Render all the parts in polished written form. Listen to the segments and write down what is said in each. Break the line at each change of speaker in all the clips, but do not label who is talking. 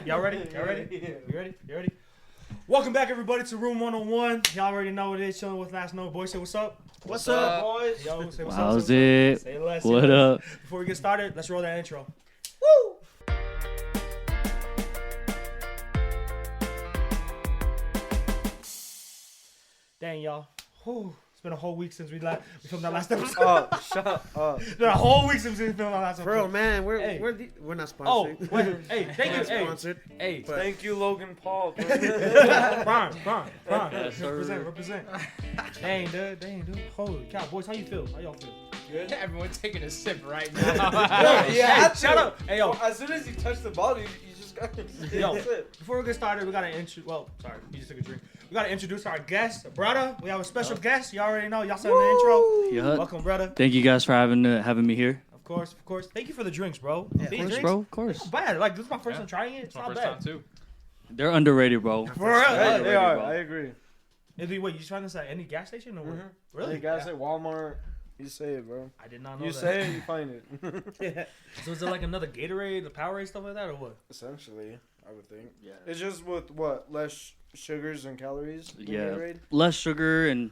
Y'all ready? Y'all ready? You ready? You ready? Welcome back, everybody, to Room 101. Y'all already know what it is. Chilling with Last No. Boys, say what's up.
What's up, boys?
Yo, say what's up.
How's it?
Say less.
What up?
Before we get started, let's roll that intro. Woo! Dang, y'all. Whew. It's been a whole week since we filmed that last episode.
Oh, shut up.
It's been a whole week since we filmed that last episode.
Bro, man, we're not sponsored.
Oh, wait. Hey, thank you. Hey,
Sponsored.
hey.
Thank you, Logan Paul.
Prime.
Yes, sir.
Represent. Dang, dude. Holy cow. Boys, how you feel? How y'all feel?
Good.
Everyone's taking a sip right now.
Hey, shut up. Hey, yo.
As soon as you touch the bottle, you just got to
Before we get started, we gotta sorry, you just took a drink. We gotta introduce our guest, Braddah. We have a special guest. You already know. Y'all said in the intro.
Yeah.
Welcome, Braddah.
Thank you guys for having me here.
Of course. Thank you for the drinks, bro.
Yeah,
These
Of course,
drinks,
bro. Of course.
it's not bad. Like, this is my first time trying it. It's
My
not
first
bad.
time too.
They're underrated, bro.
For real.
Yeah, they are.
bro.
I agree.
Wait, you find this at any gas station or what? Really?
Hey, guys at Walmart, you say it, bro.
I did not know
You
that.
say it, you find it.
So is it like another Gatorade, the Powerade, stuff like that, or what?
Essentially, I would think.
Yeah.
It's just with what? Less sugars and calories? than
Yeah.
Gatorade?
Less sugar and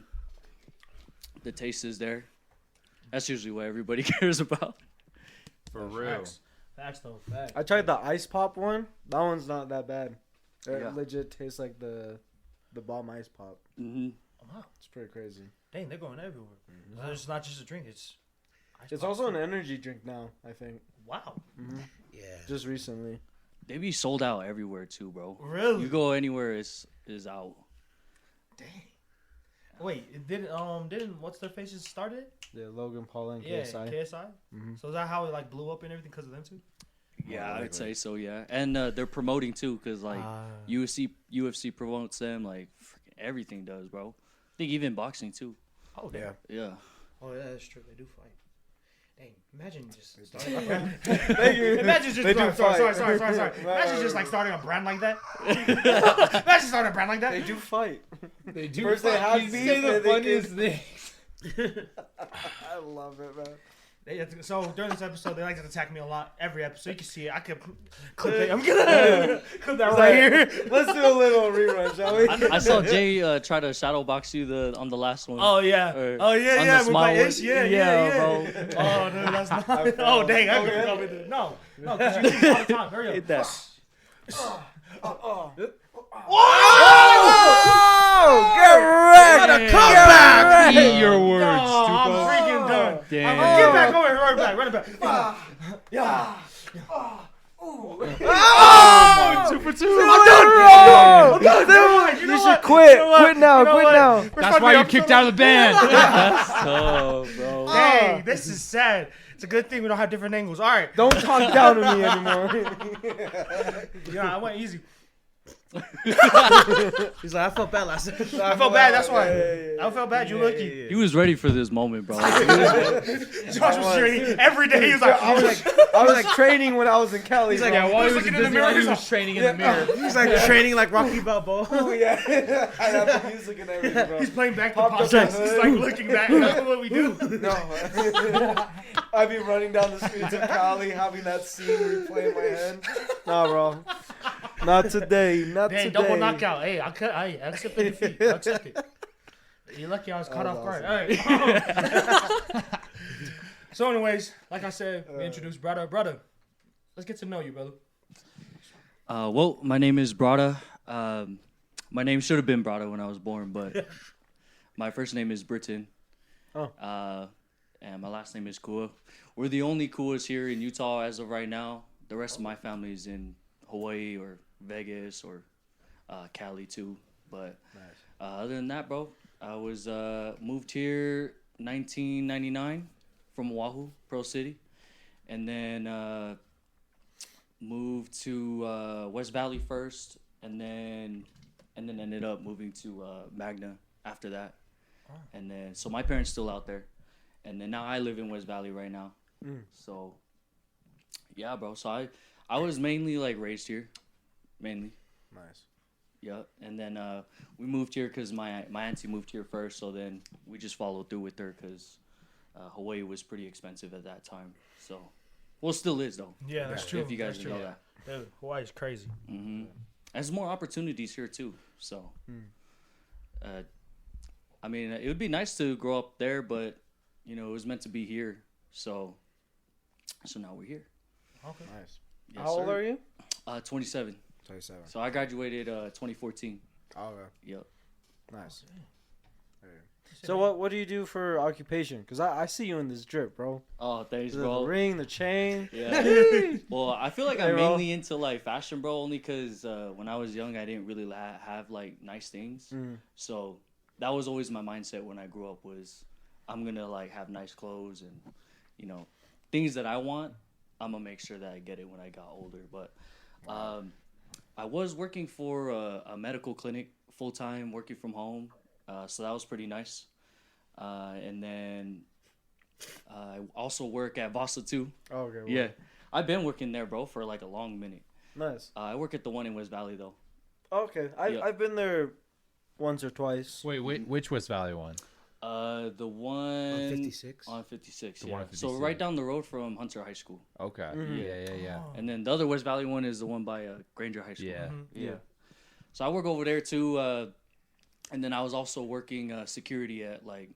the taste is there. That's usually what everybody cares about.
For real.
Facts though. Facts.
I tried the ice pop one. That one's not that bad. It
Yeah.
legit tastes like the bomb ice pop.
Mm-hmm.
Oh, wow.
It's pretty crazy.
Dang, they're going everywhere. It's not just a drink. It's
It's also an energy drink now, I think.
wow.
Yeah.
Just recently.
They be sold out everywhere too, bro.
Really?
You go anywhere, is out.
Dang. Wait, it didn't what's their faces started?
Yeah, Logan Paul and
Yeah,
KSI.
KSI.
Mhm.
So is that how it like blew up and everything because of them too?
Yeah, I'd say so. Yeah, and they're promoting too, cause like UFC promotes them, like freaking everything does, bro. I think even boxing too.
Oh damn.
Yeah.
Oh yeah, that's true. They do fight. Dang, imagine just starting.
Thank you.
Imagine just
They do
sorry.
fight.
Imagine just like starting a brand like that. Imagine starting a brand like that.
They do fight.
They do.
First they have
you
beef,
say the
and they
funniest thing.
I love it, man.
So during this episode, they like to attack me a lot. Every episode, you can see it. I could clip it. I'm gonna clip that right here.
Let's do a little rerun, shall we?
I saw Jay try to shadow box you on the last one.
Oh yeah.
Or
Oh yeah.
on
Yeah.
the
With
small
my
one.
ish. Yeah.
bro.
Oh no, that's not.
I
Oh dang, I
fell.
couldn't come with it. No, because you do it all the time. Hurry up.
Hit that.
Oh, get ready!
What a comeback! Eat your words,
Oh, I'm
Tuco.
freaking done.
Damn.
Get back over here. Run it back. Yeah.
Oh, 2 for 2.
I'm done. Never mind.
You
know
should
what?
quit.
You know what?
Quit now.
You know
Quit
what?
now.
We're
That's
starting
why
the
you're kicked
episode-
out of the band.
Oh, bro.
Dang, this is sad. It's a good thing we don't have different angles. All right.
Don't talk down to me anymore.
Yeah, I went easy.
He's like, I felt bad last time.
I felt bad. That's why.
Yeah.
I felt bad. You lucky.
He was ready for this moment, bro.
Josh was training every day. He was like,
I was like training when I was in Cali.
He's like,
bro.
yeah,
While he was
looking
in
in the mirror,
Disneyland, he
he's
was training in the mirror.
He's like training like Rocky Balboa.
Oh, yeah. I have the music and everything, bro.
he's playing back the
Popped up
podcast.
the
He's
hood.
like looking back. That's what we do.
No. I'd be running down the streets of Cali having that scene replay in my head. Nah, bro. Not today. Not
Dang,
today.
double knockout. Hey, I accept the defeat. I accept it. You're lucky I was caught
That
off
was
guard. All right. So, anyways, like I said, we introduced Braddah. Let's get to know you, brother.
Well, my name is Braddah. My name should have been Braddah when I was born, but my first name is Britton.
Oh.
And my last name is Kua. We're the only Kuas here in Utah as of right now. The rest of my family is in Hawaii or Vegas or Cali too. But other than that, bro, I was moved here 1999 from Oahu, Pearl City, and then moved to West Valley first, and then ended up moving to Magna after that. And then so my parents still out there, and then now I live in West Valley right now. So yeah, bro. So I was mainly like raised here, mainly.
Nice.
Yeah, and then we moved here because my auntie moved here first, so then we just followed through with her because Hawaii was pretty expensive at that time. So, well, it still is though.
Yeah, that's true.
If you guys
That's
didn't
true.
know that.
Dude, Hawaii's crazy.
Mm-hmm. There's more opportunities here too. So, I mean, it would be nice to grow up there, but you know, it was meant to be here. So now we're here.
Okay.
Nice.
Yes,
How old
sir.
are you?
27.
27.
So I graduated 2014.
Okay.
Yep.
Nice. So what do you do for occupation? Because I see you in this drip, bro.
Oh, thanks,
The
bro.
ring, the chain.
Yeah. Well, I feel like
Hey,
I'm
bro.
mainly into like fashion, bro, only because when I was young, I didn't really have like nice things. So that was always my mindset when I grew up was I'm gonna like have nice clothes and you know things that I want. I'm gonna make sure that I get it when I got older. But I was working for a medical clinic full time, working from home. So that was pretty nice. And then I also work at Vasa too.
Oh, okay. Well,
Yeah. I've been working there, bro, for like a long minute.
Nice.
I work at the one in West Valley, though.
Okay.
Yeah.
I've been there once or twice.
Wait, which West Valley one?
The one
On 56.
on 56,
The
yeah.
one on
So
56.
right down the road from Hunter High School.
Okay.
Mhm.
Yeah.
And then the other West Valley one is the one by Granger High School.
Yeah.
Yeah. So I work over there too. And then I was also working security at like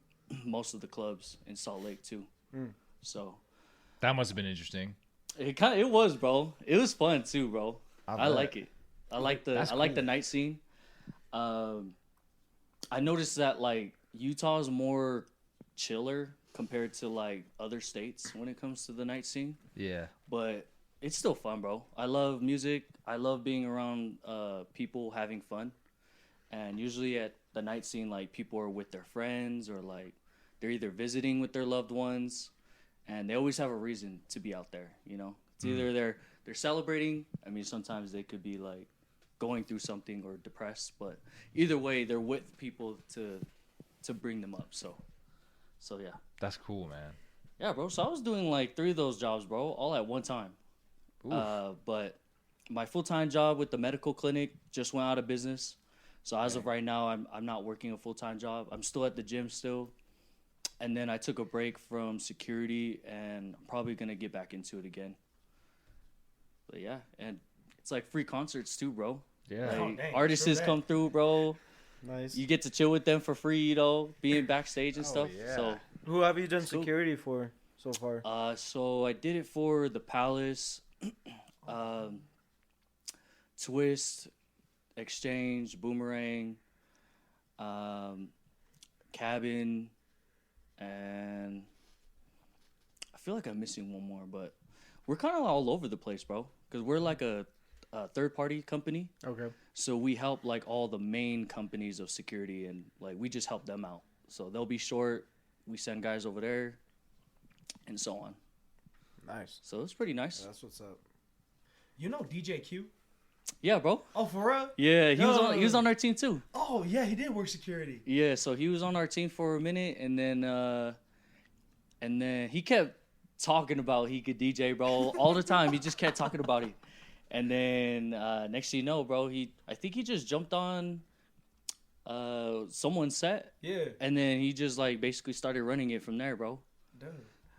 most of the clubs in Salt Lake too. So
That must have been interesting.
it was, bro. It was fun too, bro. I
bet.
like it. I like the
That's
I like
cool.
the night scene. I noticed that like Utah is more chiller compared to like other states when it comes to the night scene.
Yeah.
But it's still fun, bro. I love music. I love being around people having fun. And usually at the night scene, like people are with their friends or like they're either visiting with their loved ones, and they always have a reason to be out there. You know, it's either they're celebrating. I mean, sometimes they could be like going through something or depressed, but either way, they're with people to bring them up. So yeah.
That's cool, man.
Yeah, bro. So I was doing like 3 of those jobs, bro, all at one time. But my full-time job with the medical clinic just went out of business. So as of right now, I'm not working a full-time job. I'm still at the gym still. And then I took a break from security, and I'm probably going to get back into it again. But yeah, and it's like free concerts too, bro.
Yeah.
Like,
Oh, dang,
artists
true that.
come through, bro.
Nice.
You get to chill with them for free, you know, being backstage and
Oh,
stuff.
yeah.
So
Who have you done
Cool.
security for so far?
So I did it for the Palace, Twist, Exchange, Boomerang, Cabin, and I feel like I'm missing one more, but we're kind of all over the place, bro. Because we're like a third-party company,
Okay.
so we help like all the main companies of security, and like we just help them out. So they'll be short, we send guys over there, and so on.
Nice.
So it's pretty nice.
That's what's up.
You know DJ Q?
Yeah, bro.
Oh, for real?
Yeah, he was
Yo.
on our team too.
Oh, yeah, he did work security.
Yeah, so he was on our team for a minute, and then he kept talking about he could DJ, bro, all the time. He just kept talking about it, and then next thing you know, bro, I think he just jumped on someone's set,
Yeah.
and then he just like basically started running it from there, bro.
Dude.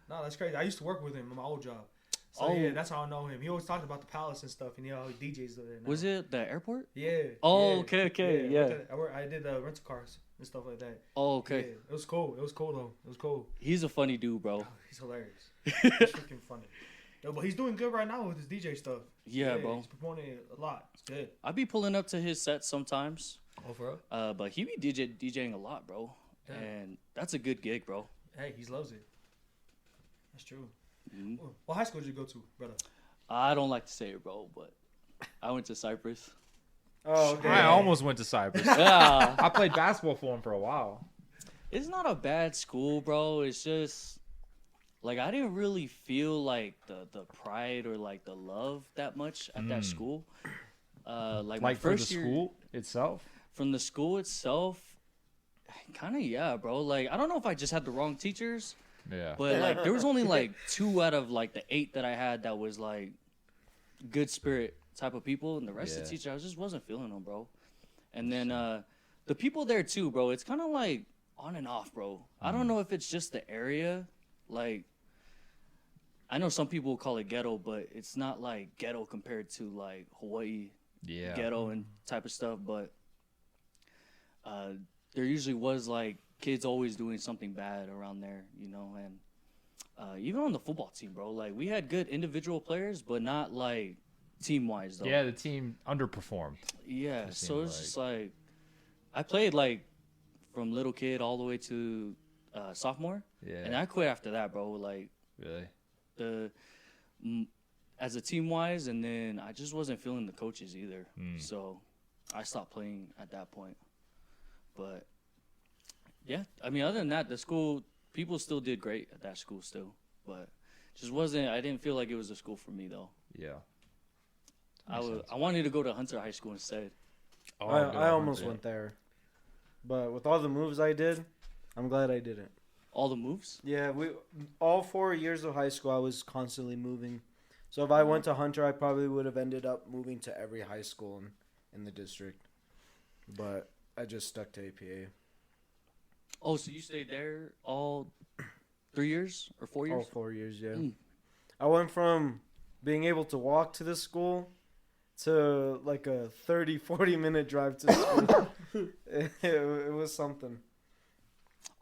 No, that's crazy. I used to work with him in my old job. So,
Oh.
yeah, that's how I know him. He always talked about the Palace and stuff, and you know, he DJs there now.
Was it the airport?
Yeah.
Oh,
yeah,
okay, yeah.
I did rental cars and stuff like that.
Oh, okay.
Yeah, it was cool. It was cool, though. It was cool.
He's a funny dude, bro.
He's hilarious. He's freaking funny. Yo, but he's doing good right now with his DJ stuff.
Yeah, bro.
He's performing a lot. It's good.
I be pulling up to his sets sometimes.
Oh, for real?
But he be DJing a lot, bro.
Yeah.
And that's a good gig, bro.
Hey, he loves it. That's true.
Mhm.
What high school did you go to, brother?
I don't like to say it, bro, but I went to Cypress.
Oh, okay.
I almost went to Cyprus.
Yeah.
I played basketball for him for a while.
It's not a bad school, bro. It's just, like, I didn't really feel, like, the pride or, like, the love that much at that school. Like, my
Like for the
first year,
school itself.
from the school itself, kind of, yeah, bro. Like, I don't know if I just had the wrong teachers.
Yeah.
But like there was only like 2 out of like the 8 that I had that was like good spirit type of people, and the rest of the
Yeah.
teachers I just wasn't feeling them, bro. And then the people there too, bro. It's kind of like on and off, bro. I don't know if it's just the area. Like I know some people call it ghetto, but it's not like ghetto compared to like Hawaii
Yeah.
ghetto and type of stuff. But there usually was like kids always doing something bad around there, you know. And even on the football team, bro, like we had good individual players, but not like team wise though.
Yeah, the team underperformed.
Yeah,
It
so
seemed
it's just like I played like from little kid all the way to sophomore,
Yeah.
and I quit after that, bro. Like
Really?
as a team wise, and then I just wasn't feeling the coaches either, so I stopped playing at that point. But yeah, I mean, other than that, the school people still did great at that school still, but just wasn't. I didn't feel like it was a school for me though.
Yeah.
I wanted to go to Hunter High School instead.
Oh,
I almost went there, but with all the moves I did, I'm glad I didn't.
All the moves.
Yeah, all 4 years of high school I was constantly moving. So if I went to Hunter, I probably would have ended up moving to every high school in the district. But I just stuck to APA.
Oh, so you stayed there all 3 years or 4 years?
All 4 years, yeah. I went from being able to walk to the school to like a 30, 40-minute drive to school. It was something.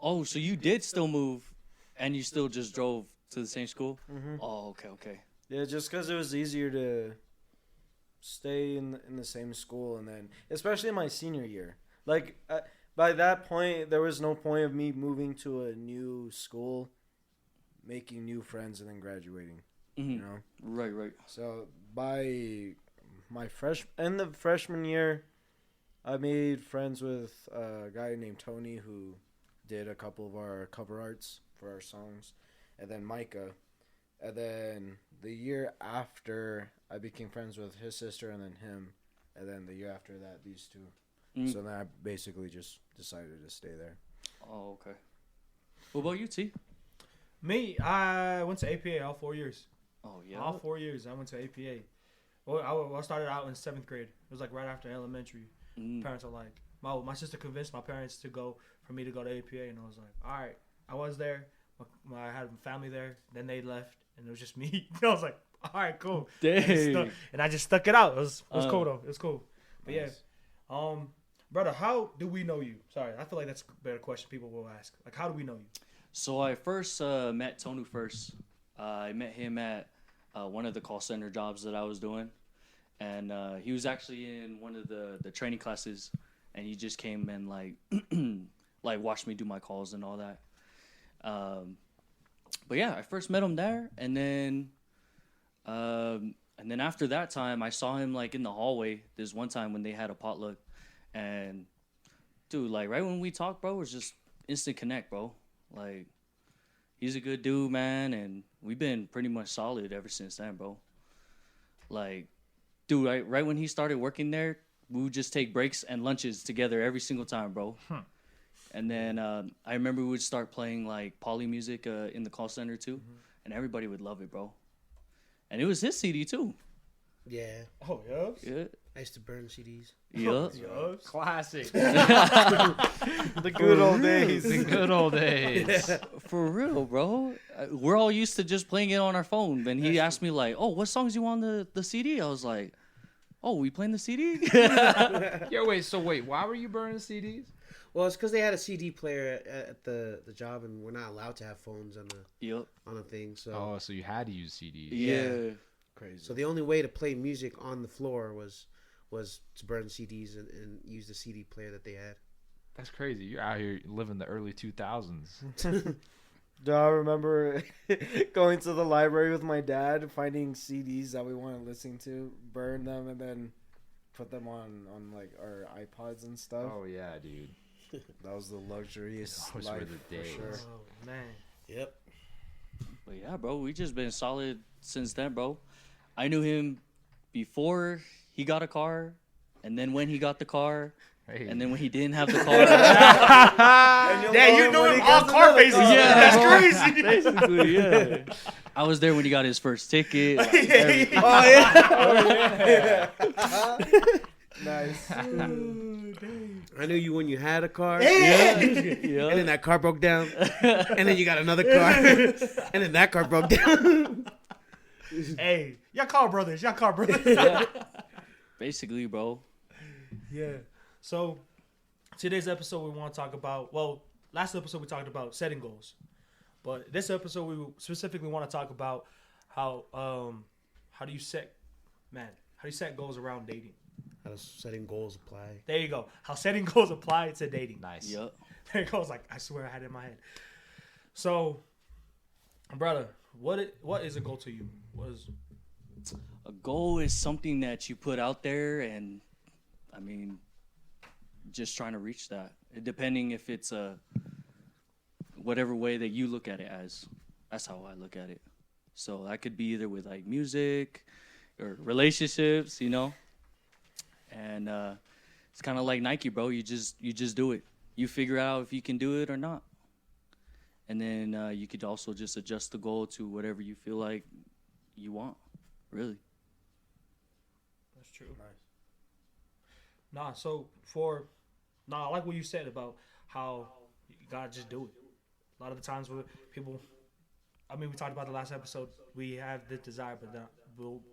Oh, so you did still move, and you still just drove to the same school?
Mm-hmm.
Oh, okay.
Yeah, just because it was easier to stay in the same school, and then especially my senior year. Like by that point, there was no point of me moving to a new school, making new friends, and then graduating.
Mm-hmm.
You know,
Right.
so by my end of freshman year, I made friends with a guy named Tony who did a couple of our cover arts for our songs, and then Micah. And then the year after, I became friends with his sister and then him. And then the year after that, these two.
Mm.
So then I basically just decided to stay there.
Oh, okay. What about you, T?
Me, I went to APA all 4 years.
Oh, yeah.
All 4 years, I went to APA. Well, I started out in 7th grade. It was like right after elementary. Parents are like, my sister convinced my parents for me to go to APA, and I was like, all right. I was there. I had family there. Then they left, and it was just me. I was like, all right, cool.
Dang.
And I just stuck it out. It was cool though. It was cool. But
Nice.
yeah, brother, how do we know you? Sorry, I feel like that's a better question people will ask. Like, how do we know you?
So I first met Tonu first. I met him at one of the call center jobs that I was doing. And he was actually in one of the training classes. And he just came and like watched me do my calls and all that. But yeah, I first met him there. And then after that time, I saw him like in the hallway. There's one time when they had a potluck. And dude, like right when we talked, bro, it was just instant connect, bro. Like, he's a good dude, man, and we've been pretty much solid ever since then, bro. Like, dude, right when he started working there, we would just take breaks and lunches together every single time, bro. And then I remember we would start playing, like, poly music in the call center, too, and everybody would love it, bro. And it was his CD, too.
Yeah.
Oh, yeah.
Yeah.
I used to burn CDs.
Yeah.
Classic.
The good old days.
The good old days.
For real, bro. We're all used to just playing it on our phone. Then he asked me, like, oh, what songs you on the CD? I was like, oh, we playing the CD?
Wait, why were you burning CDs?
Well, it's because they had a CD player at the job, and we're not allowed to have phones on the thing. So
Oh, so you had to use CDs.
Yeah.
Crazy.
So the only way to play music on the floor was to burn CDs and use the CD player that they had.
That's crazy. You're out here living the early 2000s.
Do I remember going to the library with my dad, finding CDs that we wanted to listen to, burn them, and then put them on like our iPods and stuff.
Oh yeah, dude.
That was the luxurious
Those
life
were the days.
for sure.
Oh man.
Yep.
But yeah, bro, we just been solid since then, bro. I knew him before he got a car, and then when he got the car,
Hey.
and then when he didn't have the car.
Yeah, you know him all car faces.
Yeah.
That's crazy.
Basically, yeah. I was there when he got his first ticket. Like, everything.
Oh yeah. Nice.
I knew you when you had a car.
Yeah.
And then that car broke down. And then you got another car. And then that car broke down.
Hey, y'all car brothers.
Yeah. Basically, bro.
Yeah. So today's episode we want to talk about. Well, last episode we talked about setting goals, but this episode we specifically want to talk about how do you set goals around dating?
How does setting goals apply?
There you go. How setting goals apply to dating.
Nice.
Yep.
There it goes. Like I swear I had it in my head. So, brother, what is a goal to you?
A goal is something that you put out there, and I mean, just trying to reach that. Depending if it's whatever way that you look at it as. That's how I look at it. So that could be either with like music or relationships, you know. And it's kind of like Nike, bro. You just do it. You figure out if you can do it or not. And then you could also just adjust the goal to whatever you feel like you want, really.
That's true. Nice. I like what you said about how you gotta just do it. A lot of the times with people, I mean, we talked about the last episode, we have the desire, but they're not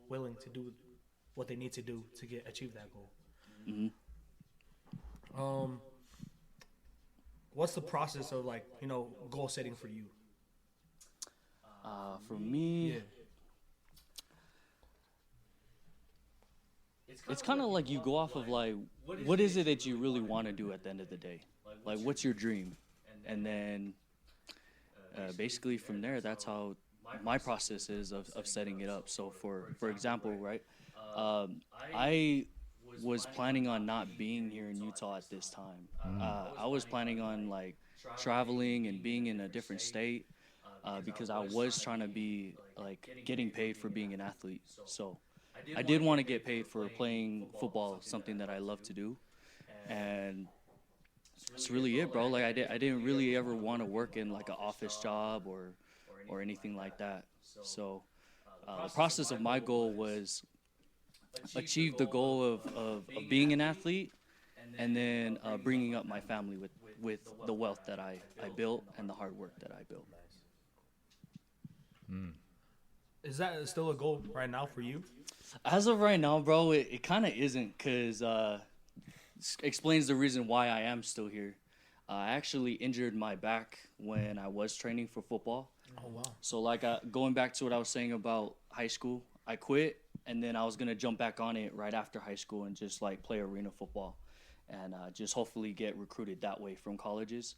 willing to do what they need to do to achieve that goal.
Mm-hmm.
What's the process of goal setting for you?
For me,
Yeah.
it's kind of like you go off of like, what is it that you really want to do at the end of the day? Like, what's your dream? And then basically from there, that's how my process is of setting it up. So for example, right, I was planning on not being here in Utah at this time. I was planning on like traveling and being in a different state because I was trying to be like getting paid for being an athlete. So I did want to get paid for playing football, something that I love to do. And that's really it, bro. Like I didn't really ever want to work in like an office job or anything like that. So the process of my goal was achieve the goal of being an athlete, and then bringing up my family with the wealth that I built and the hard work that I built.
Is that still a goal right now for you?
As of right now, bro, it kind of isn't, because explains the reason why I am still here. I actually injured my back when I was training for football.
Oh, wow.
So like going back to what I was saying about high school, I quit, and then I was going to jump back on it right after high school and just like play arena football and just hopefully get recruited that way from colleges.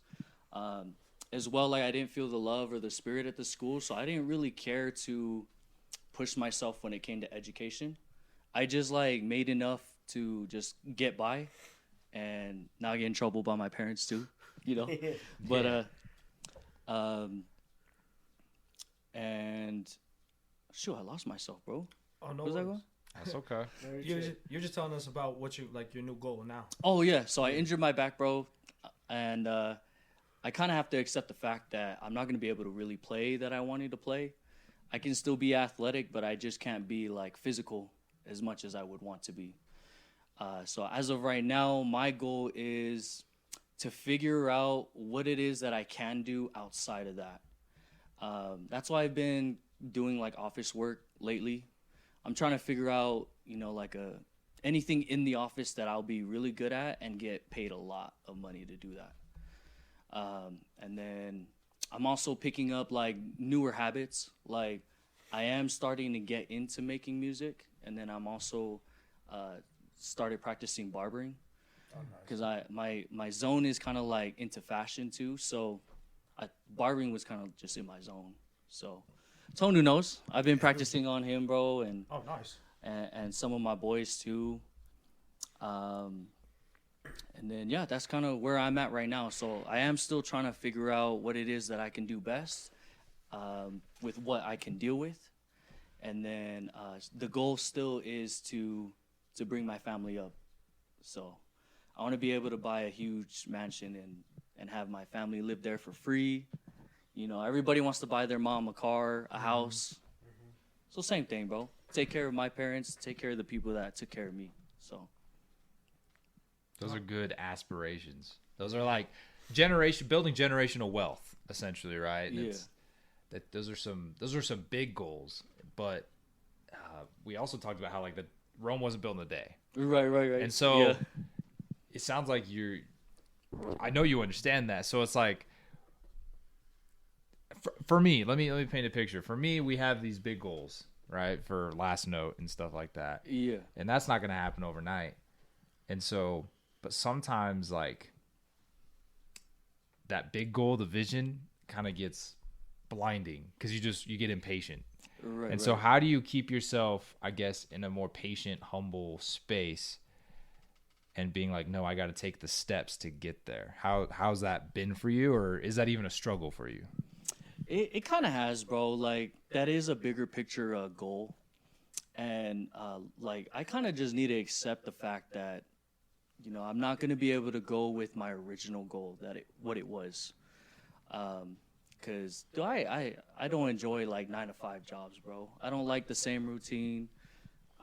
As well, like I didn't feel the love or the spirit at the school, so I didn't really care to push myself when it came to education. I just like made enough to just get by and not get in trouble by my parents too, you know. But and shoot, I lost myself, bro.
Oh no.
Where's that going?
That's okay.
You're just telling us about what you like your new goal now.
Oh yeah, so I injured my back, bro, and I kind of have to accept the fact that I'm not going to be able to really play that I wanted to play. I can still be athletic, but I just can't be like physical as much as I would want to be. So as of right now, my goal is to figure out what it is that I can do outside of that. That's why I've been doing like office work lately. I'm trying to figure out, like anything in the office that I'll be really good at and get paid a lot of money to do that. And then I'm also picking up like newer habits. Like I am starting to get into making music, and then I'm also started practicing barbering because my zone is kind of like into fashion too. So barbering was kind of just in my zone. So Tonu knows. I've been practicing on him, bro, and
Oh, nice.
and some of my boys too. And then, yeah, that's kind of where I'm at right now. So I am still trying to figure out what it is that I can do best with what I can deal with. And then the goal still is to bring my family up. So I want to be able to buy a huge mansion and have my family live there for free. Everybody wants to buy their mom a car, a house. So same thing, bro. Take care of my parents, take care of the people that took care of me. So
Those are good aspirations. Those are like building generational wealth, essentially, right?
Yeah.
Those are some big goals, but we also talked about how like the Rome wasn't built in a day.
Right.
And so it sounds like I know you understand that. So it's like, for me, let me paint a picture. For me, we have these big goals, right? For last note and stuff like that.
Yeah.
And that's not going to happen overnight. And so, but sometimes like that big goal, the vision kind of gets blinding because you get impatient.
Right.
And so how do you keep yourself, I guess, in a more patient, humble space and being like, no, I got to take the steps to get there? How's that been for you, or is that even a struggle for you?
It kind of has, bro. Like, that is a bigger picture goal. And, like, I kind of just need to accept the fact that, you know, I'm not going to be able to go with my original goal, what it was. Because I don't enjoy, like, 9-to-5 jobs, bro. I don't like the same routine.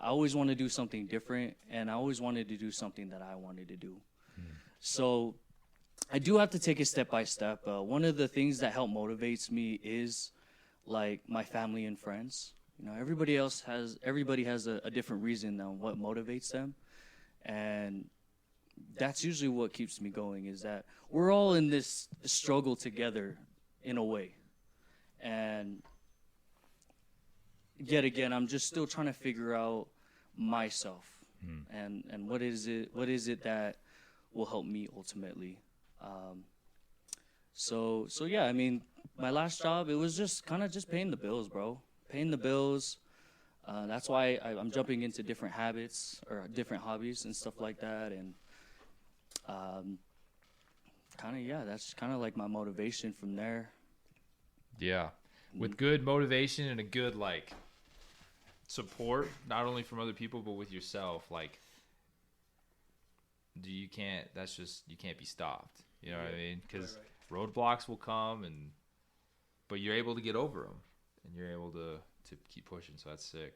I always want to do something different, and I always wanted to do something that I wanted to do. So I do have to take it step by step. One of the things that help motivates me is, like, my family and friends. You know, everybody has a different reason on what motivates them. And that's usually what keeps me going, is that we're all in this struggle together in a way. And yet again, I'm just still trying to figure out myself and what is it that will help me ultimately. So yeah, I mean, my last job, it was just kind of just paying the bills, bro. Paying the bills. That's why I'm jumping into different habits or different hobbies and stuff like that. And that's kind of like my motivation from there.
Yeah. With good motivation and a good, like, support, not only from other people, but with yourself, like, you can't be stopped. You know what I mean? Because roadblocks will come, but you're able to get over them, and you're able to keep pushing. So that's sick.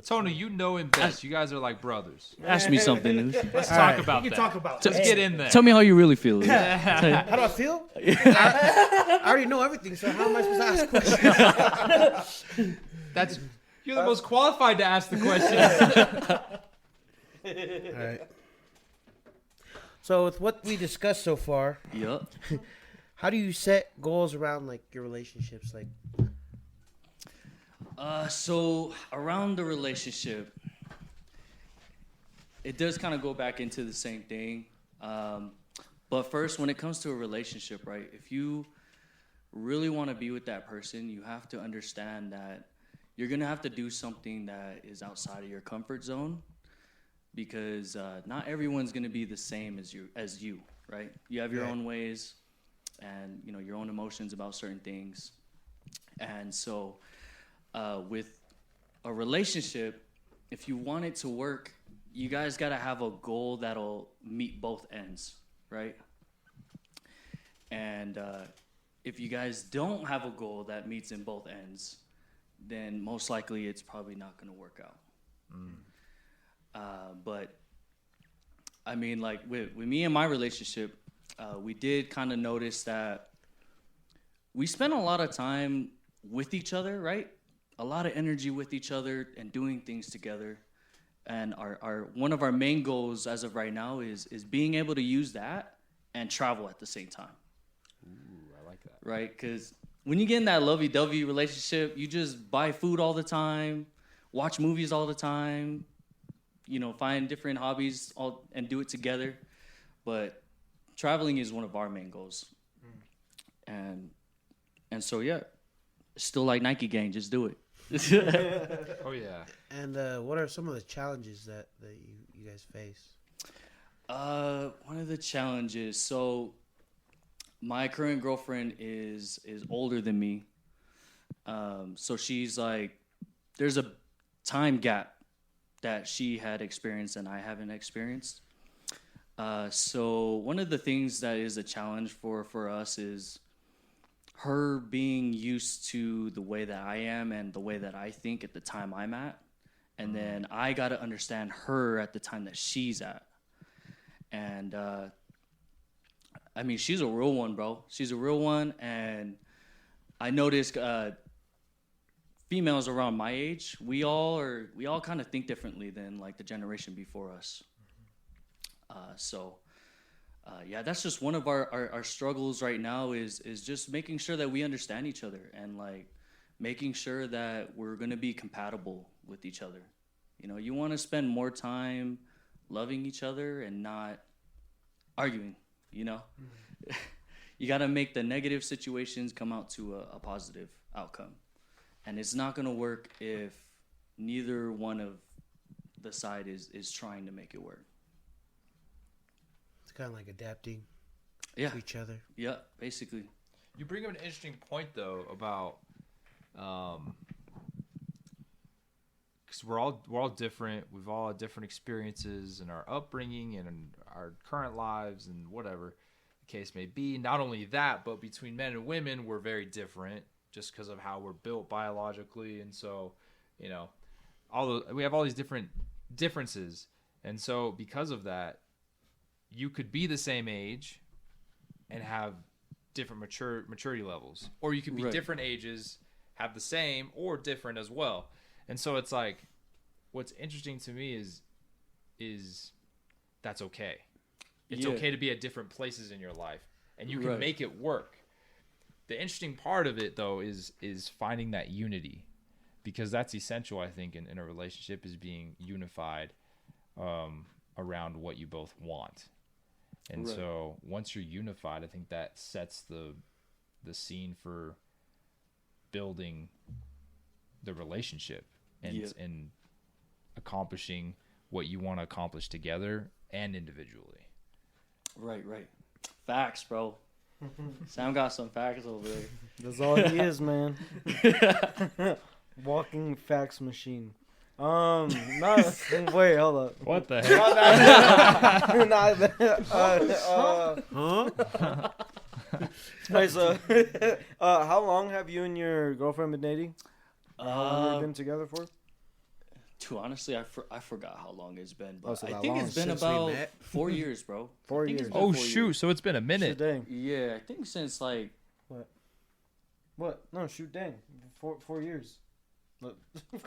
Tony, you know him best. You guys are like brothers.
Ask me something.
Let's talk about
We
that.
can talk about
Let's get in there.
Tell me how you really feel.
How do I feel? I already know everything, so how am I supposed to ask questions?
You're the most qualified to ask the question.
All right. So with what we discussed so far,
Yup.
how do you set goals around, like, your relationships? Like,
So around the relationship, it does kind of go back into the same thing. But first, when it comes to a relationship, right, if you really want to be with that person, you have to understand that you're going to have to do something that is outside of your comfort zone, because not everyone's going to be the same as you, right? You have your own ways and, you know, your own emotions about certain things. And so with a relationship, if you want it to work, you guys got to have a goal that'll meet both ends, right? And if you guys don't have a goal that meets in both ends, then most likely it's probably not going to work out. But I mean, like with me and my relationship, we did kind of notice that we spent a lot of time with each other, right? A lot of energy with each other and doing things together. And our one of our main goals as of right now is being able to use that and travel at the same time.
Ooh, I like that.
Right? Because when you get in that lovey-dovey relationship, you just buy food all the time, watch movies all the time, you know, find different hobbies and do it together. But traveling is one of our main goals. And so, yeah, still like Nike gang, just do it.
Oh, yeah.
and what are some of the challenges that you guys face?
One of the challenges, so my current girlfriend is older than me. So she's like, there's a time gap that she had experienced and I haven't experienced. So one of the things that is a challenge for us is her being used to the way that I am and the way that I think at the time I'm at. And then I got to understand her at the time that she's at. And, I mean, she's a real one, bro. She's a real one. And I noticed females around my age, we all kind of think differently than like the generation before us. Yeah, that's just one of our struggles right now is just making sure that we understand each other and like making sure that we're gonna be compatible with each other. You know, you want to spend more time loving each other and not arguing. You know, you got to make the negative situations come out to a positive outcome, and it's not gonna work if neither one of the side is trying to make it work.
It's kind of like adapting
Yeah,
to each other.
yeah, basically.
You bring up an interesting point though about because we're all different. We've all had different experiences in our upbringing and in our current lives and whatever the case may be. Not only that, but between men and women, we're very different just because of how we're built biologically. And so, you know, we have all these differences. And so because of that, you could be the same age and have different maturity levels, or you could be
Right.
different ages, have the same or different as well. And so it's like, what's interesting to me is that's okay. It's
Yeah.
okay to be at different places in your life, and you can
Right.
make it work. The interesting part of it though is finding that unity, because that's essential, I think, in a relationship, is being unified around what you both want. And
Right.
so once you're unified, I think that sets the scene for building the relationship and
Yeah.
and accomplishing what you want to accomplish together and individually.
Right. Facts, bro. Sam got some facts over there.
That's all he is, man. Walking fax machine. Not wait, hold up.
What the heck?
Not that.
Huh?
Hey, so, how long have you and your girlfriend been dating? How long have you been together for?
Too honestly, I forgot how long it's been, but
Oh, so
I
that
think
long
it's been
since we
about
met?
4 years, bro.
4
I think it's
years.
been
Oh
4
shoot!
years.
So it's been a
Shoot,
minute.
dang.
Yeah, I think since like
What? No, shoot, dang. 4 years. Look.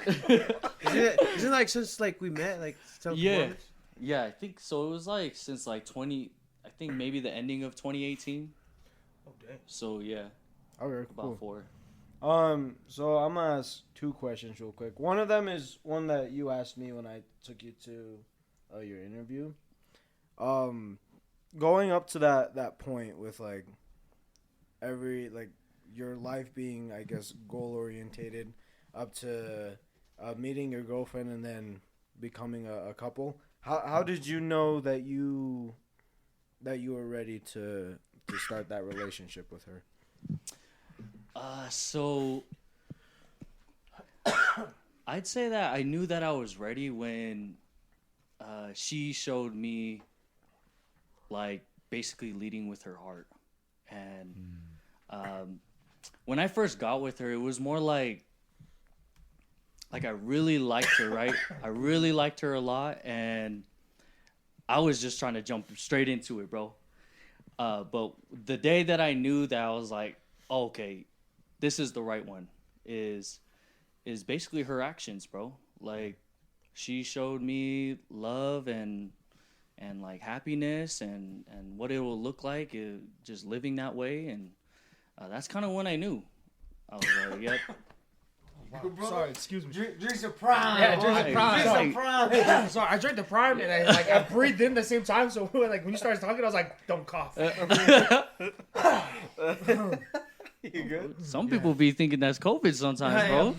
Isn't it like since like we met like
Yeah. Yeah, I think so. It was like since like I think maybe the ending of 2018.
Oh dang.
So yeah,
Okay,
about
cool.
4.
So I'm gonna ask 2 questions real quick. One of them is one that you asked me when I took you to your interview. Going up to that point with like your life being, I guess, goal orientated, up to meeting your girlfriend and then becoming a couple. How did you know that you were ready to start that relationship with her?
So I'd say that I knew that I was ready when she showed me like basically leading with her heart. And when I first got with her, it was more like I really liked her, right? I really liked her a lot, and I was just trying to jump straight into it, bro. But the day that I knew that, I was like, oh, okay, this is the right one, is basically her actions, bro. Like, she showed me love and like happiness and what it will look like just living that way, and that's kind of when I knew. I was like, yep.
Wow. Sorry, excuse me.
Drink some prime.
Yeah, drink the
Right.
prime.
Drink
some prime.
Sorry, I drank the prime and I breathed in the same time. So like when you started talking, I was like, "Don't cough."
You good?
Some people be thinking that's COVID sometimes, bro.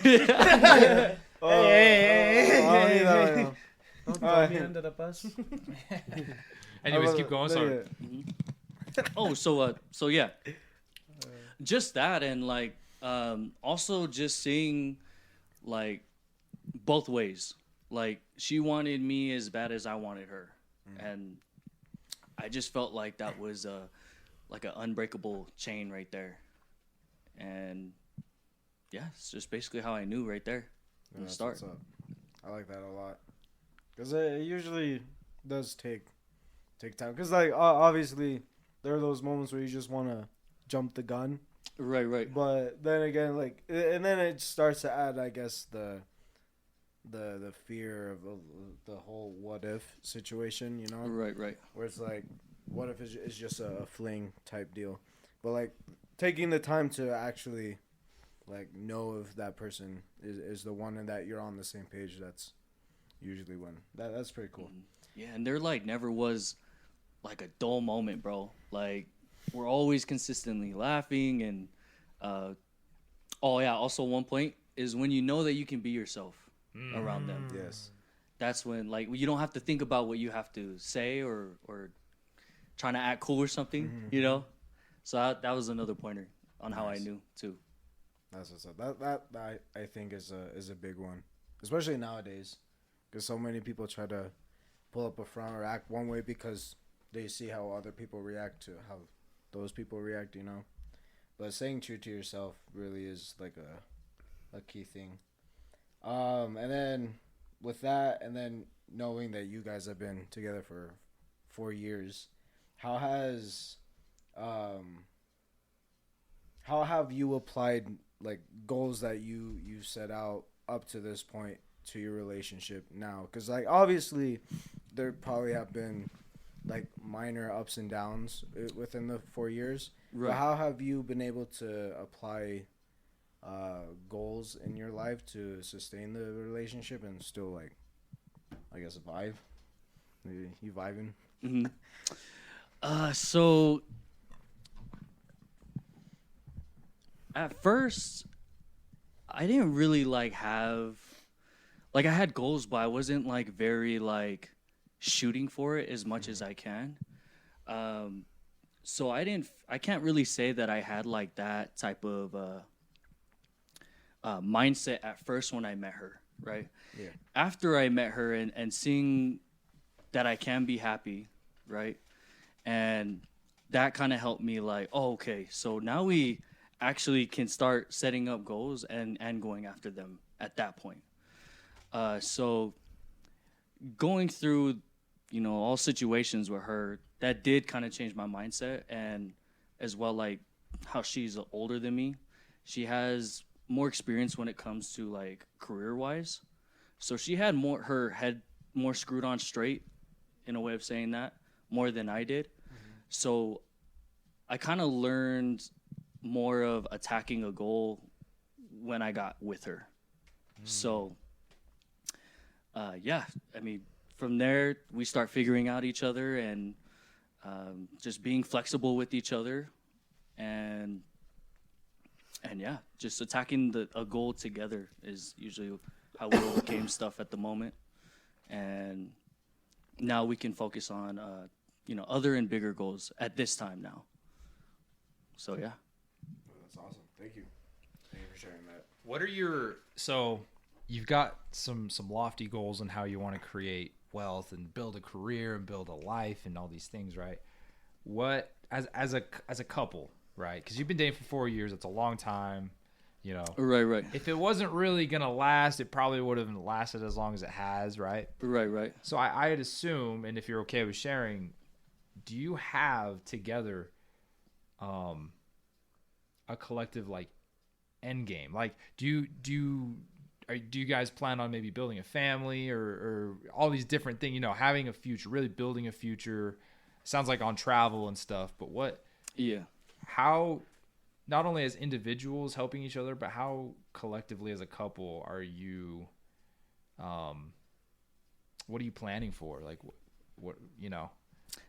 Hey.
I don't need that right now.
Don't throw
Alright.
me under the bus.
Anyways, keep going. Sorry.
Oh, so yeah, just that, and like also just seeing like both ways. Like, she wanted me as bad as I wanted her, and I just felt like that was like an unbreakable chain right there. And yeah, it's just basically how I knew right there from the
That's
start.
what's up. I like that a lot, because it usually does take time. Because like obviously there are those moments where you just want to jump the gun
Right.
But then again, like, and then it starts to add, I guess, the fear of the whole what if situation, you know?
Right.
Where it's like, what if it's just a fling type deal? But like taking the time to actually like know if that person is the one and that you're on the same page, that's usually when that's pretty cool.
Yeah, and there like never was like a dull moment, bro. Like we're always consistently laughing and also one point is when you know that you can be yourself around them.
Yes.
That's when like you don't have to think about what you have to say or trying to act cool or something, you know? So that was another pointer on how I knew too.
That's what's up. That I think is a big one, especially nowadays, because so many people try to pull up a front or act one way because they see how other people react to how those people react, you know. But staying true to yourself really is like a key thing. And then with that, and then knowing that you guys have been together for 4 years, how have you applied like goals that you set out up to this point to your relationship now? Because like obviously there probably have been like minor ups and downs within the 4 years.
Right.
But how have you been able to apply goals in your life to sustain the relationship and still like, I guess, vibe? Maybe you vibing?
So at first, I didn't really like have like I had goals, but I wasn't like very like shooting for it as much as I can. So I can't really say that I had like that type of mindset at first when I met her, right?
Yeah.
After I met her and seeing that I can be happy, right? And that kind of helped me like, oh, okay, so now we actually can start setting up goals and going after them at that point. So going through, you know, all situations with her, that did kind of change my mindset, and as well, like how she's older than me, she has more experience when it comes to like career-wise. So she had her head more screwed on straight, in a way of saying that, more than I did. So I kind of learned more of attacking a goal when I got with her. So, yeah, I mean, from there, we start figuring out each other and just being flexible with each other. And yeah, just attacking a goal together is usually how we overcame stuff at the moment. And now we can focus on, you know, other and bigger goals at this time now. So, yeah.
That's awesome. Thank you. Thank you for sharing that.
What are so you've got some lofty goals on how you want to create wealth and build a career and build a life and all these things, right? What as a couple, right? Because you've been dating for 4 years, it's a long time, you know.
Right.
If it wasn't really gonna last, it probably would have lasted as long as it has, right?
Right.
So I'd assume, and if you're okay with sharing, do you have together a collective like end game? Like do you guys plan on maybe building a family or all these different things, you know, having a future, really building a future? Sounds like on travel and stuff, but how, not only as individuals helping each other, but how collectively as a couple are you, what are you planning for? Like what you know?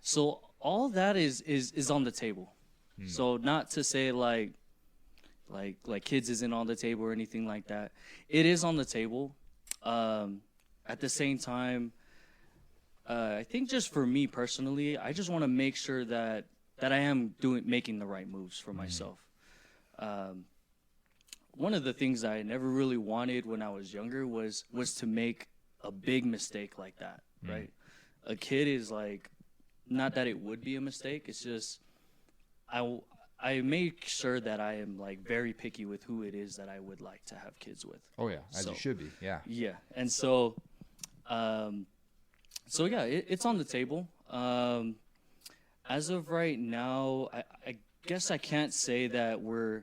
So all that is on the table. So not to say like kids isn't on the table or anything like that. It is on the table. At the same time, I think just for me personally, I just want to make sure that I am making the right moves for myself. One of the things I never really wanted when I was younger was to make a big mistake like that, right? A kid is like, not that it would be a mistake, it's just I make sure that I am like very picky with who it is that I would like to have kids with.
Oh yeah, as you should be. Yeah.
Yeah, and so, yeah, it's on the table. As of right now, I guess I can't say that we're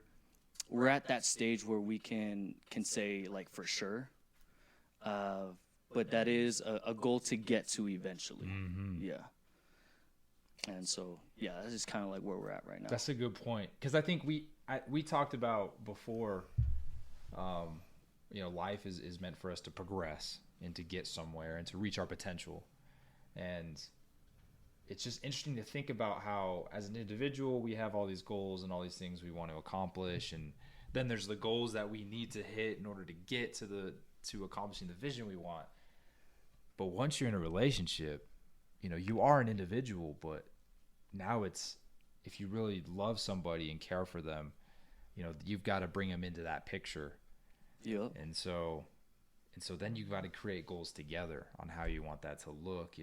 we're at that stage where we can say like for sure. But that is a goal to get to eventually. Yeah. And so, yeah, that's just kind of like where we're at right now.
That's a good point. Because I think we talked about before, life is meant for us to progress and to get somewhere and to reach our potential. And it's just interesting to think about how, as an individual, we have all these goals and all these things we want to accomplish. And then there's the goals that we need to hit in order to get to accomplishing the vision we want. But once you're in a relationship, you are an individual, but now it's, if you really love somebody and care for them, you've got to bring them into that picture.
Yeah.
And so then you've got to create goals together on how you want that to look.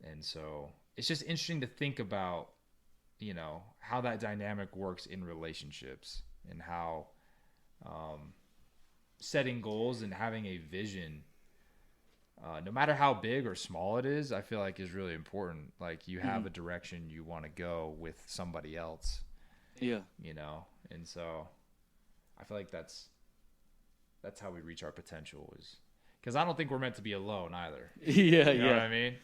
And so it's just interesting to think about, how that dynamic works in relationships and how setting goals and having a vision, no matter how big or small it is, I feel like is really important. Like you have a direction you want to go with somebody else.
Yeah.
And so I feel like that's how we reach our potential, is because I don't think we're meant to be alone either.
Yeah.
You know what I mean?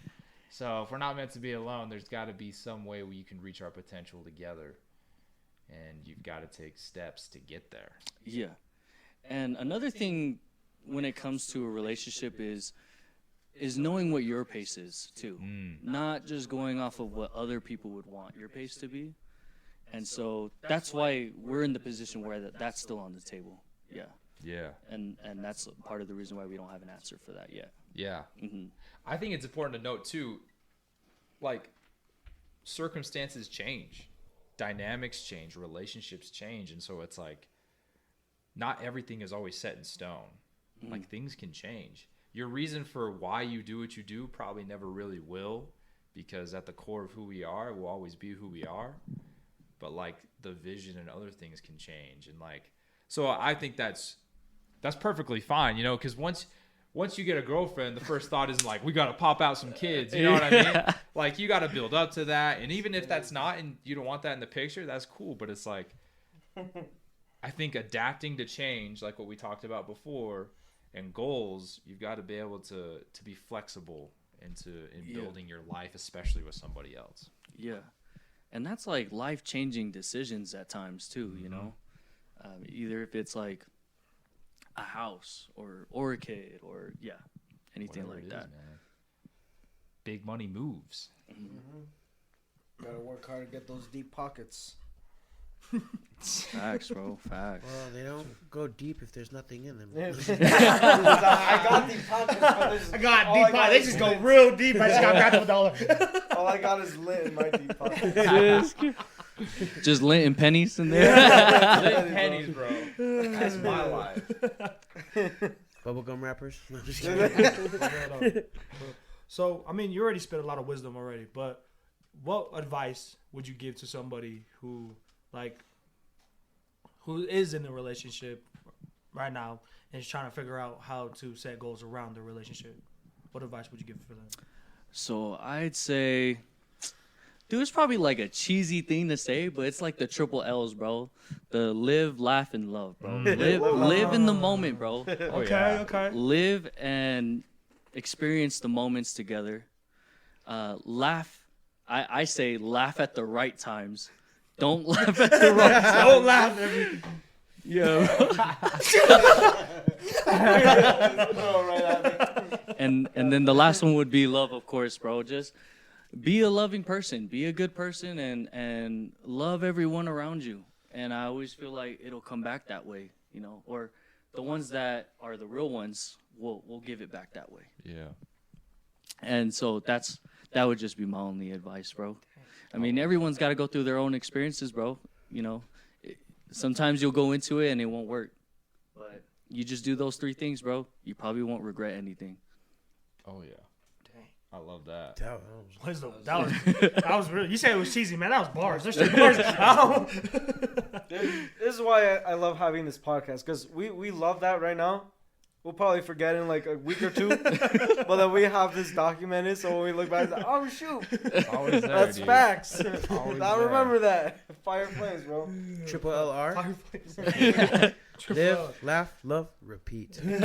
So if we're not meant to be alone, there's got to be some way where you can reach our potential together, and you've got to take steps to get there.
Yeah. And another thing when it comes to a relationship is knowing what your pace is too. Not just going off of what other people would want your pace to be. And so that's why we're in the position where that's still on the table. Yeah.
Yeah.
And that's part of the reason why we don't have an answer for that yet.
Yeah.
Mm-hmm.
I think it's important to note too, like circumstances change, dynamics change, relationships change. And so it's like, not everything is always set in stone. Like things can change. Your reason for why you do what you do probably never really will, because at the core of who we are, we'll always be who we are. But like the vision and other things can change. And like, so I think that's perfectly fine, because once you get a girlfriend, the first thought isn't like, we got to pop out some kids. You know what I mean? Like you got to build up to that. And even if that's not, and you don't want that in the picture, that's cool. But it's like, I think adapting to change, like what we talked about before, and goals, you've got to be able to be flexible in building your life, especially with somebody else.
Yeah. And that's like life-changing decisions at times too, either if it's like a house or a kid or anything
Whatever
like
it
that.
is, man. Big money moves.
Gotta work hard to get those deep pockets.
Facts, bro. Facts.
Well, they don't go deep if there's nothing in them.
I got deep pockets.
I got deep pockets. They just go real deep. I just got back to $1.
All I got is lint in my deep pockets.
Just lint and pennies in there.
Lint pennies, bro. That's my life.
Bubblegum wrappers? No, just kidding.
So, I mean, you already spit a lot of wisdom already, but what advice would you give to somebody who is in a relationship right now and is trying to figure out how to set goals around the relationship? What advice would you give for them?
So I'd say, dude, it's probably like a cheesy thing to say, but it's like the triple L's, bro. The live, laugh, and love, bro. Live in the moment, bro.
Okay.
Live and experience the moments together. Laugh. I say laugh at the right times. Don't laugh at the wrong time.
Don't laugh every.
And then the last one would be love, of course, bro. Just be a loving person, be a good person, and love everyone around you. And I always feel like it'll come back that way, or the ones that are the real ones will give it back that way.
Yeah.
And so that would just be my only advice, bro. I mean, everyone's got to go through their own experiences, bro. Sometimes you'll go into it and it won't work. But you just do those 3 things, bro. You probably won't regret anything.
Oh, yeah. Dang. I love that.
Wisdom. That was real. You said it was cheesy, man. That was bars. There's 2 bars.
This is why I love having this podcast, because we love that right now. we'll probably forget in like a week or two. But then we have this documented, so when we look back, it's like, oh shoot,
Always there,
that's
dude.
facts.
Always
I
there.
remember that. Fire flames, bro.
Triple LR.
Fireplace.
Live, laugh, love, repeat.
My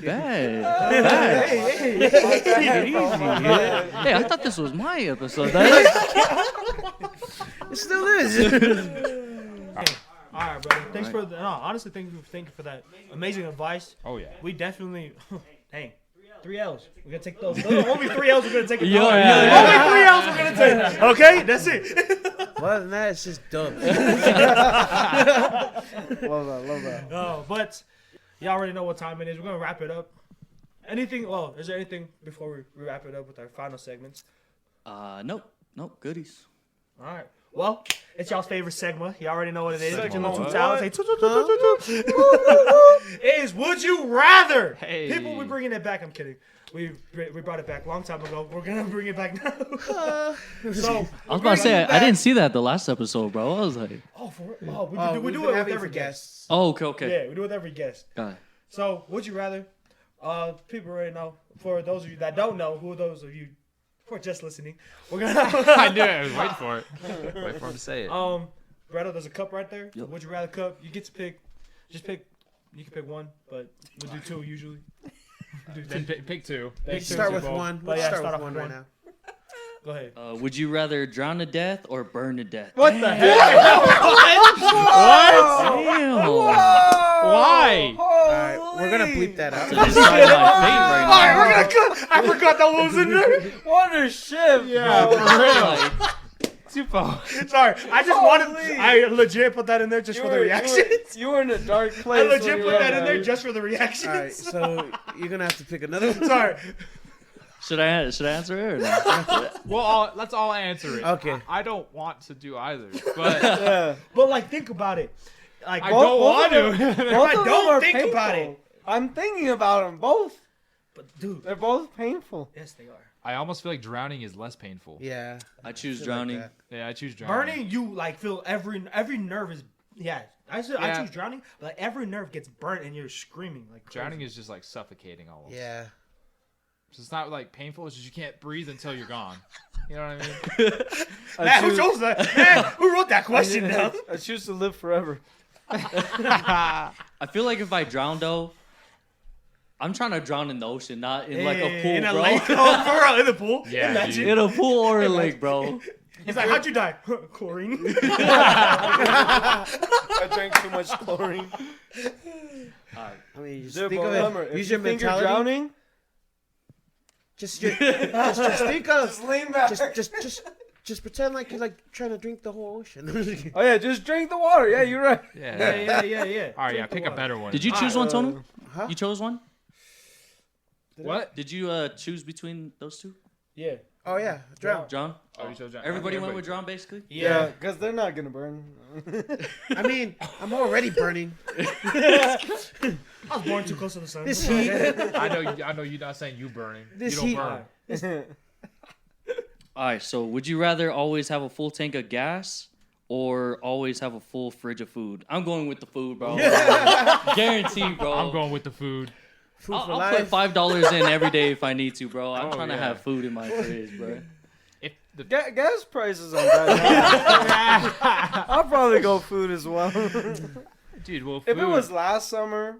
bad.
Hey,
Take it easy. Hey, I thought this was my episode.
It still is.
All right, brother. Thanks for the, no, honestly, thank you for that amazing advice.
Oh yeah.
We definitely, dang, 3 L's. We're gonna take those. Those are only 3 L's we're gonna take.
Yeah,
Only
yeah.
3 L's we're gonna take. Okay, that's it.
Other than that, it's just dumb.
love that.
But y'all already know what time it is. We're gonna wrap it up. Anything? Well, is there anything before we wrap it up with our final segments?
Nope, goodies.
All right. Well, it's y'all's favorite segment. You already know what it is.
Segment.
Get a little
What?
towel. Say, it is Would You Rather.
Hey.
People, we're bringing it back. I'm kidding. We brought it back a long time ago. We're going to bring it back now. So,
I was about to say I didn't see that the last episode, bro. I was like,
we do it with every guest.
oh, okay.
Yeah, we do it with every guest.
Got it.
So, would you rather? People already know. For those of you that don't know, who are those of you who are just listening? We're gonna.
I knew it. I was waiting for it. Wait for him to say it.
Braddah, there's a cup right there.
Yep.
Would you rather cup? You get to pick. Just pick. You can pick one, but we'll do 2 usually.
Then pick 2.
Pick two.
Start with
both.
one.
But
Let's
yeah,
start
start
with
off
one
with
right
one.
now.
Go ahead.
Would you rather drown to death or burn to death?
What the heck?
Damn.
Why?
Alright, we're gonna bleep that out.
To decide my fate right now.
Alright, we're gonna cut. I forgot that one was in there.
What a shift.
Yeah,
bro.
for real.
Like,
Super.
Sorry, I just wanted.
Holy.
I legit put that in there just for the reaction.
You were in a dark
I
place.
legit
when you
put
wrote
that in there just for the reaction.
Alright, so you're gonna have to pick another one.
Sorry.
should I answer it or not?
Well, let's all answer it.
Okay.
I don't want to do either, but
Yeah.
But like, think about it. Like,
I don't want to.
If
Both
I
of them
don't
are
think about it.
painful. I'm thinking about them both.
But dude,
They're both painful.
yes, they are.
I almost feel like drowning is less painful.
Yeah.
I choose
Shit like
drowning.
that.
Yeah, I choose drowning.
Burning, you like feel every nerve is. Yeah, I
Yeah.
choose drowning. But like, every nerve gets burnt and you're screaming like crazy.
Drowning is just like suffocating almost.
Yeah.
So it's not like painful. It's just you can't breathe until you're gone. You know what I mean?
Man, who chose that? Man, who wrote that question down?
I choose to live forever.
I feel like if I drown though, I'm trying to drown in the ocean, not in like a pool,
in a
bro.
lake. Oh, for real, in the pool.
Yeah,
Imagine.
dude.
In a pool or a lake, bro.
He's like, how'd you die? Chlorine.
I drank too much chlorine.
I mean, just
Dude,
think
but
of
remember,
it.
if
Use
you
your
think you're
mentality.
drowning,
Just think of.
just lean back.
Just pretend like you're like trying to drink the whole ocean.
Oh yeah, just drink the water. Yeah, you're right.
Yeah.
Yeah.
All right, yeah. Pick a better one.
Did you choose one, Tony?
Huh?
You chose one?
What?
Did you choose between those two?
Yeah.
Oh yeah, drown.
John?
Oh, you chose drowning.
Everybody went with John, basically?
Yeah, because they're not gonna burn.
I mean, I'm already burning.
I was born too close to the sun.
This heat.
I know you're not saying you burning.
This
you
heat-
don't burn.
All right, so would you rather always have a full tank of gas or always have a full fridge of food? I'm going with the food, bro. Guaranteed, bro.
I'm going with the food.
Food for
I'll
life.
put $5 in every day if I need to, bro. I'm
Oh,
trying to
yeah.
have food in my fridge, bro.
If the
Gas prices aren't that high. I'll probably go food as well.
dude, well, food,
If it was last summer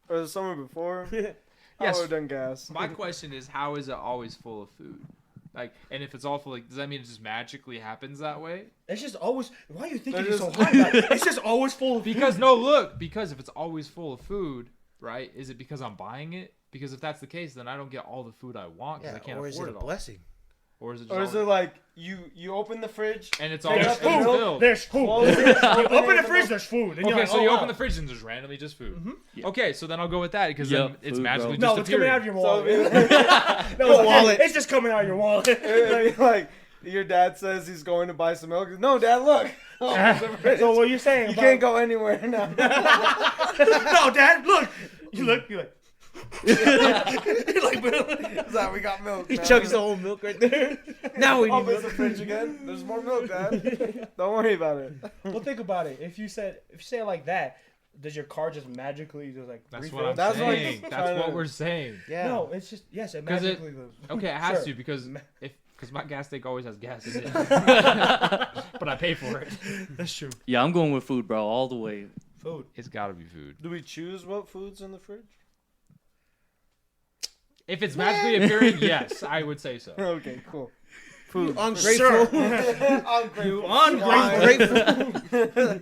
or the summer before, I
Yes.
would have done gas.
my question is, how is it always full of food? Like, and if it's all full, like, does that mean it just magically happens that way?
It's just always. Why are you thinking
They're
it's so
just-
hard? Like, it's just always full of.
Because no, look, because if it's always full of food, right? Is it because I'm buying it? Because if that's the case, then I don't get all the food I want because
Yeah,
I can't
or is
afford
it
it
a
all.
blessing?
Or is it?
Or
Just
is it like you open the fridge
and it's
Take
always
out the
food
milk,
filled?
There's food.
Close it,
You open the
it,
fridge, there's food. And you're
Okay,
like,
so
oh,
you
wow.
open the fridge and there's randomly just food.
Mm-hmm.
Okay, so then I'll go with that because
Yep,
then it's
food,
magically
bro.
No,
just
it's coming out of
appearing.
your
So
wallet.
it'd be-
No, it's
wallet.
It's just coming out of your wallet.
it'd be like your dad says he's going to buy some milk. No, Dad, look.
So what you're saying?
You can't go anywhere now.
No, Dad, look. You look. You're like. You're like,
Dad, we got milk.
He
now.
chugs the whole milk right there. Now we need
Opens the
milk.
fridge again. There's more milk, Dad. Don't worry about it.
well, think about it. If you say it like that, does your car just magically just like
That's
refill?
what I'm
That's what I'm
saying.
just
That's
trying
what
to-
we're saying.
Yeah.
No, it's just yes, it
'Cause it-
magically goes.
Okay, it has
Sure.
to because my gas tank always has gas in it, but I pay for it.
That's true.
Yeah, I'm going with food, bro, all the way.
Food.
It's got to be food.
Do we choose what food's in the fridge?
If it's magically appearing, yes, I would say so.
Okay, cool.
Food.
Sure.
Ungrateful.
You ungrateful.
Ungrateful.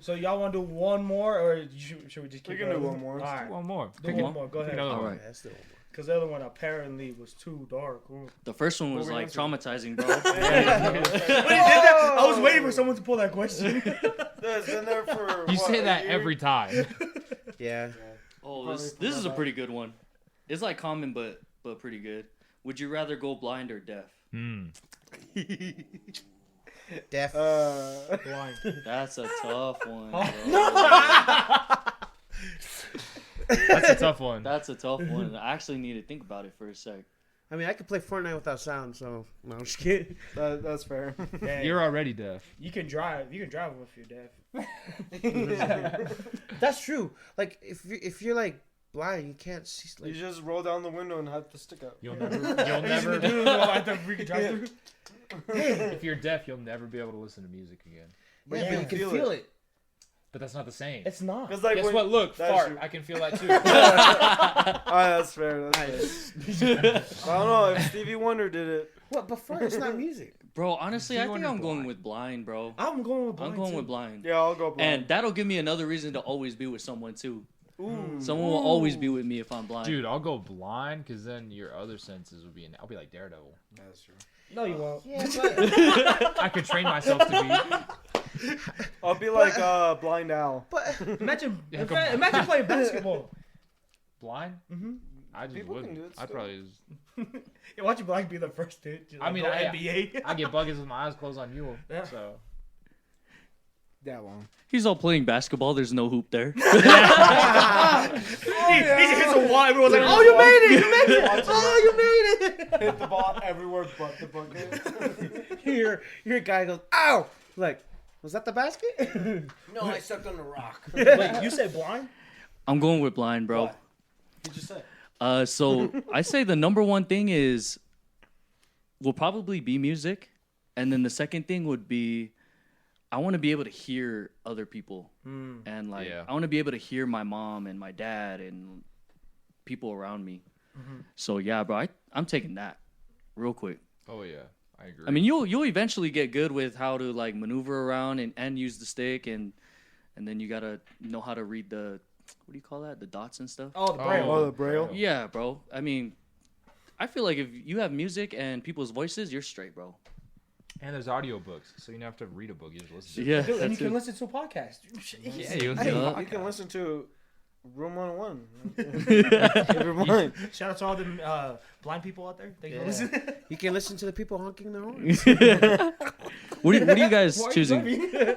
So y'all want to do one more, or should we just keep
We can
going?
do one more.
All right,
One more.
do one more. Go
Pick
ahead.
another
All
one.
right.
That's the one.
Because the other one apparently was too dark. Ooh.
The first one was
were you
like
answering?
traumatizing, bro.
When he did that, I was waiting for someone to pull that question.
It's been there for.
You
what,
say
a
that
year?
every time.
Yeah.
Oh,
Probably
this is a
forgot
pretty good one. It's like common, but pretty good. Would you rather go blind or deaf?
Deaf.
Blind.
That's a tough one.
Oh.
Bro.
That's a tough one.
That's a tough one. I actually need to think about it for a sec.
I mean, I could play Fortnite without sound, so no, I'm just kidding.
That's fair.
Dang.
You're already deaf.
You can drive. You can drive if you're deaf.
That's true. Like if you're like blind, you can't see.
You
Like,
just roll down the window and have the stick out.
You'll never.
At the freaking drive-through.
If you're deaf, you'll never be able to listen to music again.
yeah,
Yeah.
but you can feel it.
But that's not the same.
It's not.
Because like
Guess
when,
what? Look,
that's
fart.
true.
I can feel that too.
That's fair. That's fair. I don't know if Stevie Wonder did it.
What? But fart, it's not music.
Bro, honestly, I
You
think
wonder
I'm going
blind.
with blind, bro.
I'm going with blind.
I'm going
too.
with blind.
Yeah, I'll go blind.
And that'll give me another reason to always be with someone too.
Ooh.
Someone will always be with me if I'm blind.
Dude, I'll go blind because then your other senses would be I'll be like Daredevil.
That's true.
No, you won't.
Yeah, but
I could train myself to
I'll be like Blind Owl.
Imagine,
Yeah,
imagine playing basketball.
be blind.
Mm-hmm.
I just
People can
wouldn't.
do it
I'd
still.
probably just.
Yeah, watch you like be the first dude. to,
I
like,
mean,
go
I-
NBA.
I get buggers with my eyes closed on you.
Yeah.
So
That long.
He's all playing basketball. There's no hoop there.
He just hits a wall. Everyone's like, "Oh, you made it! You made it! Oh, you made it!"
Hit the ball everywhere but the bucket.
your guy goes, ow! Like, was that the basket? No, I stepped on the rock.
Wait, you said blind?
I'm going with blind, bro.
What? You just said.
So I say the number one thing will probably be music, and then the second thing would be I want to be able to hear other people, and like
Yeah.
I want to be able to hear my mom and my dad and people around me. So yeah, bro, I'm taking that real quick.
oh yeah, I agree.
I mean, you'll eventually get good with how to like maneuver around and use the stick, and then you gotta know how to read the what do you call that, the dots and stuff.
Oh, the braille.
Oh, the braille.
Yeah, bro. I mean, I feel like if you have music and people's voices, you're straight, bro.
and there's audiobooks, so you don't have to read a book. You just listen to it.
Yeah,
Dude, and you
that's
can
it.
listen to a podcast.
Yeah, you listen
Hey,
to a
you can
podcast.
listen to Room 101. If you're blind.
Shout out to all the blind people out there. Thank you for
Yeah.
listening.
You can listen to the people honking their horns.
What are you guys
Why are you
choosing?
laughing?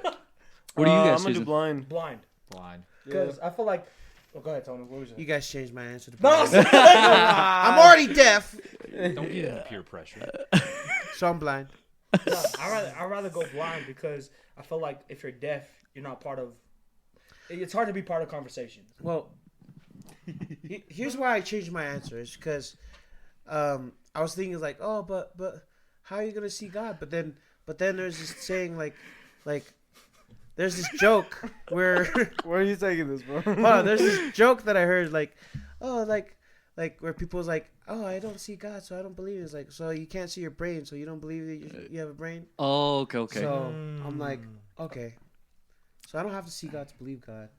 What are you guys
I'm gonna do
choosing?
blind.
Blind.
Blind.
Because I feel like. Oh, go ahead, Tony. What was it?
You guys changed my answer to
No,
blind. I'm already deaf,
Don't get into peer pressure.
so I'm blind.
No, I'd rather go blind because I feel like if you're deaf, you're not part of. It's hard to be part of conversation.
Well, here's why I changed my answer. Is because I was thinking like, oh, but how are you gonna see God? But then there's this saying like there's this joke where
Where are you taking this, bro?
there's this joke that I heard like, oh, like where people's like, oh, I don't see God, so I don't believe it. It's like, so you can't see your brain, so you don't believe that you have a brain.
Oh, okay.
So I'm like, okay, so I don't have to see God to believe God.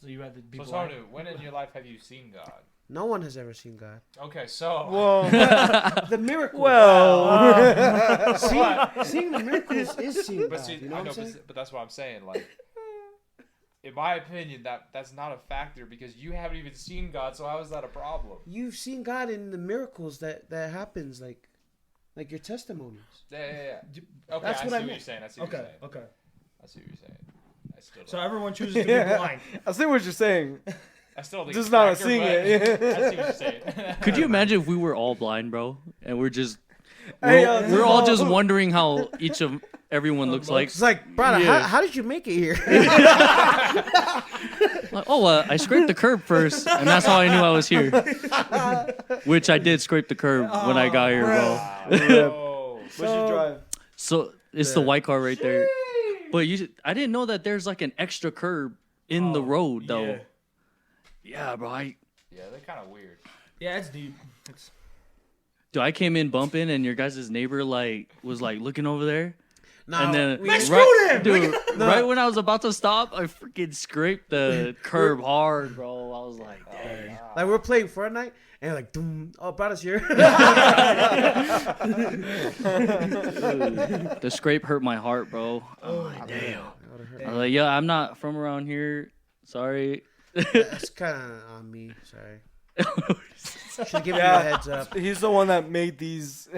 So you rather be
So
blind.
Sonu, when in your life have you seen God?
No one has ever seen God.
Okay, so
Whoa.
The miracle.
Well.
Seeing the miracles is seeing
but
God.
see,
You know
I
what
know,
I'm saying?
but that's what I'm saying. Like, in my opinion, that's not a factor because you haven't even seen God. So how is that a problem?
You've seen God in the miracles that happens, like your testimonies.
Yeah. Okay,
That's
I
what
see
I
what
meant.
you're saying. I see what
Okay.
you're saying.
Okay.
I see what you're saying. I still don't.
So everyone chooses to be
Yeah.
blind.
I see what you're saying.
I still don't think
Just
it's
not
a factor,
seeing
but
it, yeah.
I see what you're saying.
Could you imagine if we were all blind, bro, and we're
Hey,
all just
no.
wondering how each of everyone looks like.
It's like, brother,
Yeah.
how did you make it here?
Like, I scraped the curb first, and that's how I knew I was here. Which I did scrape the curb when I got here, bro.
Oh.
What'd you drive?
So it's the white car right there. But I didn't know that there's like an extra curb in the road though. Yeah, bro.
Yeah, they're kind of weird.
Yeah, it's deep. It's...
Dude, I came in bumping, and your guys' neighbor was looking over there.
No,
And then
Dude,
right when I was about to stop, I freaking scraped the curb hard, bro. I was like, dang.
like we're playing Fortnite, and like, doom, oh, brother's here.
The scrape hurt my heart, bro. I'm like, damn. I was like, yeah, I'm not from around here. Sorry.
That's kind of on me. Sorry. Should give me a heads up.
He's the one that made these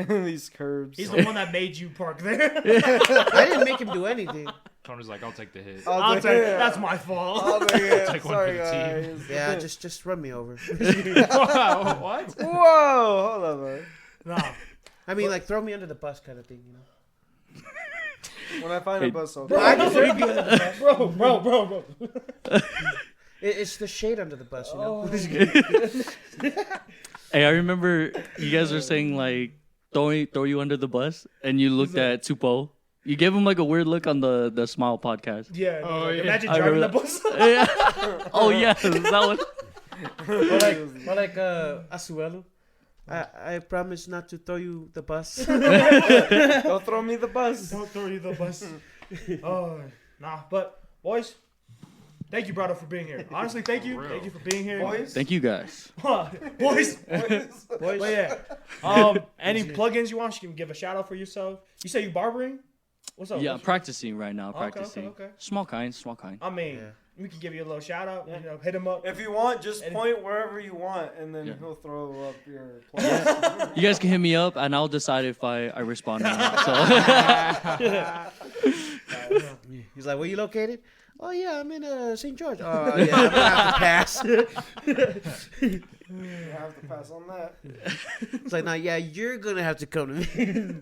curbs.
He's the one that made you park there.
I didn't make him do anything.
Tony's like, I'll take the hit.
I'll take it. That's my fault.
I'll take it.
Take one
Sorry,
for the team.
guys.
Yeah, just run me over.
Wow, what?
Whoa, hold on, man.
Nah.
I mean, like throw me under the bus, kind of thing, you know.
When I find a bus, I'll
I deserve you under the bus.
Bro.
It's the shade under the bus, you know.
Hey, I remember you guys were saying like throw you under the bus, and you looked at Tupo. You gave him like a weird look on the Smile podcast.
Yeah.
Oh,
like,
yeah.
Imagine
I
driving the
remember
bus.
Yeah. Oh yeah, that one.
or like Asuelo. I promise not to throw you the bus.
Don't throw me the bus.
Don't throw you the bus. Oh, nah. But boys, thank you, brother, for being here. Honestly, thank you.
real.
Thank you for being here.
Boys.
Thank you guys.
Boys.
Boys.
But yeah. Any plugins you want? You can give a shout out for yourself. You say you barbering? What's up?
Yeah,
What's-
practicing right now.
Okay,
Practicing.
okay.
Small kind.
I mean,
Yeah.
we can give you a little shout out. You know, hit him up.
If you want, just
And-
point wherever you want, and then
Yeah.
he'll throw up your plug.
You guys can hit me up, and I'll decide if I respond or not. So
He's like, where you located? Oh yeah, I'm in St. George. Oh yeah, I'm gonna have to pass.
You have to pass on that.
It's like, nah, yeah, you're gonna have to come to me.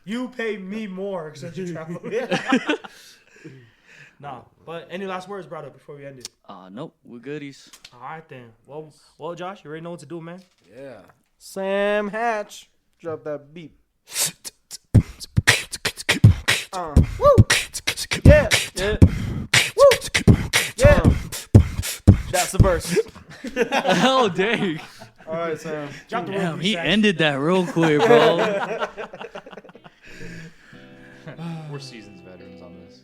You pay me more since you travel. Nah, but any last words, brother, before we end it?
nope, we're goodies.
All right then. Well, Josh, you already know what to do, man.
Yeah. Sam Hatch, drop that beat.
Woo!
Yeah. Yeah. Woo! Yeah. That's the verse.
Oh dang!
All right, Sam.
Drop the
Damn,
roof,
he
Zach.
ended that real quick, bro.
We're seasons veterans on this.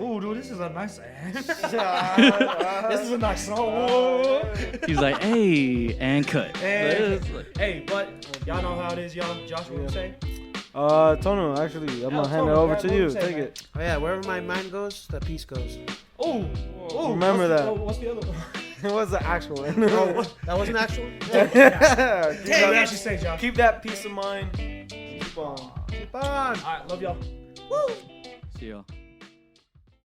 Ooh, dude, this is a nice ad.
This
This is a nice song.
He's like, hey, and cut.
And- Hey, but y'all know how it is, y'all. Josh, what you say?
Tono, actually, I'm gonna hand it over to you. Take it.
Oh yeah, wherever my mind goes, the peace goes.
Ooh.
Remember that.
What's the other one?
It was the actual one.
That wasn't actual.
Damn, you actually say, Josh.
Keep that peace of mind. Keep on.
Keep on.
All right, love y'all.
See y'all.